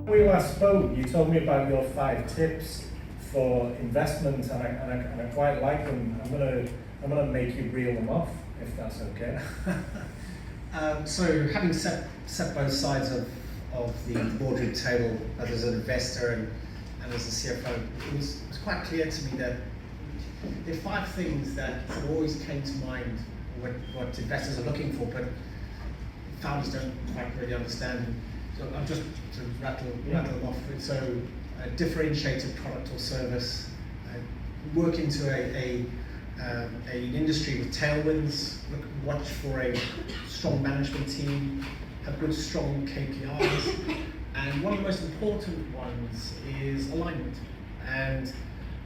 We last spoke, you told me about your 5 tips for investment, and I quite like them. I'm gonna make you reel them off, if that's okay. So having set both sides of the boardroom table, both as an investor and as a CFO, it was quite clear to me that there are 5 things that always came to mind what investors are looking for, but founders don't quite really understand. So I'll just sort of rattle them off. So a differentiated product or service, work into an industry with tailwinds, watch for a strong management team, have good strong KPIs, and one of the most important ones is alignment. And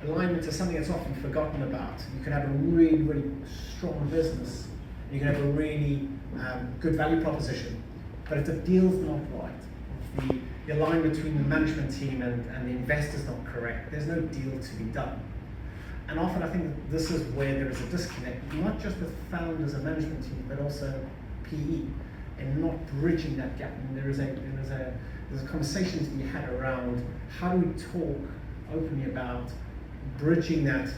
alignment is something that's often forgotten about. You can have a really, really strong business, you can have a really good value proposition, but if the deal's not right, if the alignment between the management team and the investor's not correct, there's no deal to be done. And often I think that this is where there is a disconnect, not just with founders and management team, but also PE, and not bridging that gap. And there's a conversation to be had around how do we talk openly about bridging that.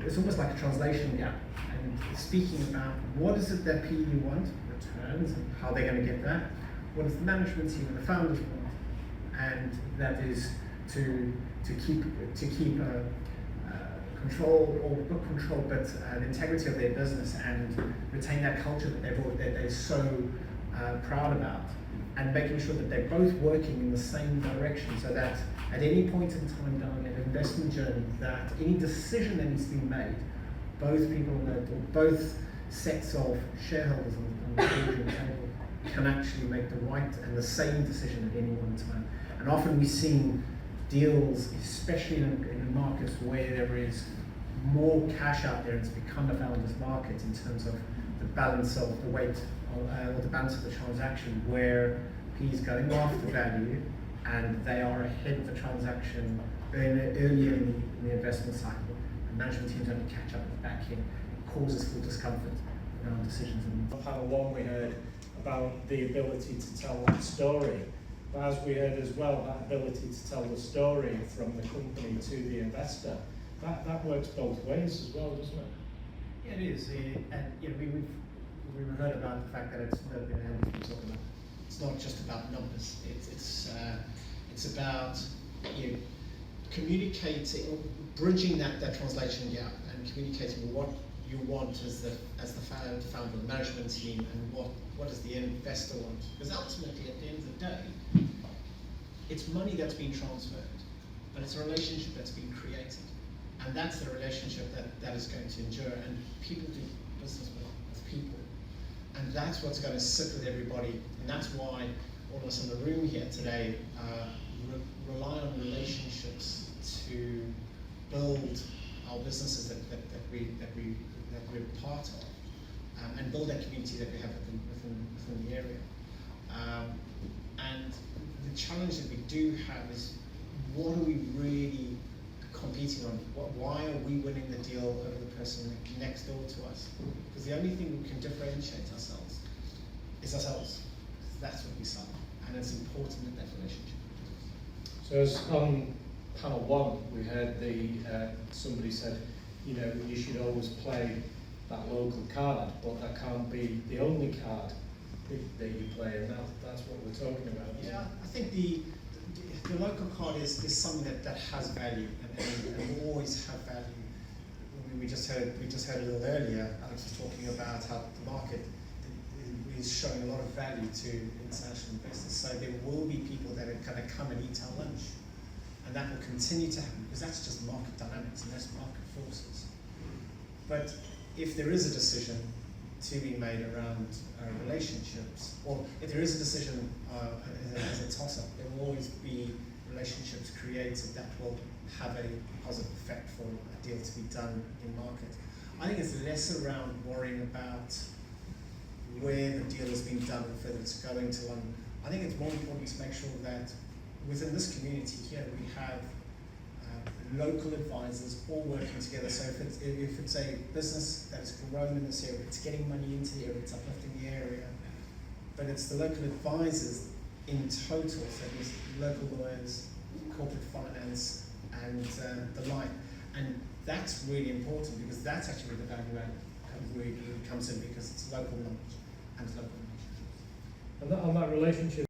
It's almost like a translation gap, and speaking about what is it that PE want, returns, and how they're going to get that. What does the management team and the founders want, and that is to keep control, or not control, but the integrity of their business and retain that culture that they're so proud about, and making sure that they're both working in the same direction, so that at any point in time down an investment journey, that any decision that needs to be made, both sets of shareholders on the boardroom table can actually make the right and the same decision at any one time. And often we've seen deals, especially in markets where there is more cash out there, it's become a founder's market in terms of the balance of the weight or the balance of the transaction, where P is going after value and they are ahead of the transaction earlier in the investment cycle. And management teams only catch up at the back end. It causes full discomfort around decisions. On panel 1 we heard about the ability to tell that story. But as we heard as well, that ability to tell the story from the company to the investor, that works both ways as well, doesn't it? Yeah, it is. And we've heard about the fact that it's not just about numbers. It's about communicating, bridging that translation gap, and communicating what you want as the founder of the management team, and what does the investor want? Because ultimately, at the end of the day, it's money that's being transferred, but it's a relationship that's being created, and that's the relationship that is going to endure. And people do business with people, and that's what's going to sit with everybody. And that's why all of us in the room here today rely on relationships to build our businesses that we're part of, and build that community that we have within the area. And the challenge that we do have is, what are we really competing on? Why are we winning the deal over the person next door to us? Because the only thing we can differentiate ourselves is ourselves. That's what we sell, and it's important that relationship. So as on panel 1, we heard somebody said, you should always play that local card, but that can't be the only card that you play, and that's what we're talking about. Yeah, I think the local card is something that has value, and will always have value. We just heard a little earlier, Alex was talking about how the market is showing a lot of value to international investors. So there will be people that are going to come and eat our lunch, and that will continue to happen, because that's just market dynamics and that's market forces. But if there is a decision to be made around relationships, or if there is a decision as a toss-up, there will always be relationships created that will have a positive effect for a deal to be done in market. I think it's less around worrying about where the deal is being done, whether it's going to London. I think it's more important to make sure that within this community here we have local advisors all working together. So if it's a business that has grown in this area, it's getting money into the area, it's uplifting the area, but it's the local advisors in total, so there's local lawyers, corporate finance, and the like. And that's really important because that's actually where the value add really comes in, because it's local knowledge and local knowledge. And that relationship